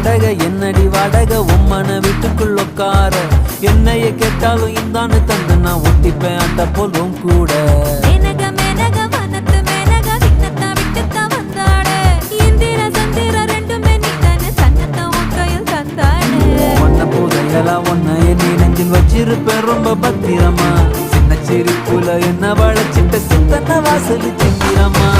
வாடகை என்னடி வாடகை உம்மன வீட்டுக்குள் உட்கார என்னைய கேட்டாலும் இந்தான்னு தந்து நான் ஒட்டிப்பேன் அட்ட போலும் கூட ஒன்னைய நீ நெஞ்சில் வச்சிருப்பேன் ரொம்ப பத்திரமா சின்ன சிரிப்புல என்ன வளைச்சிட்ட சித்தன வாசல் சித்திரமா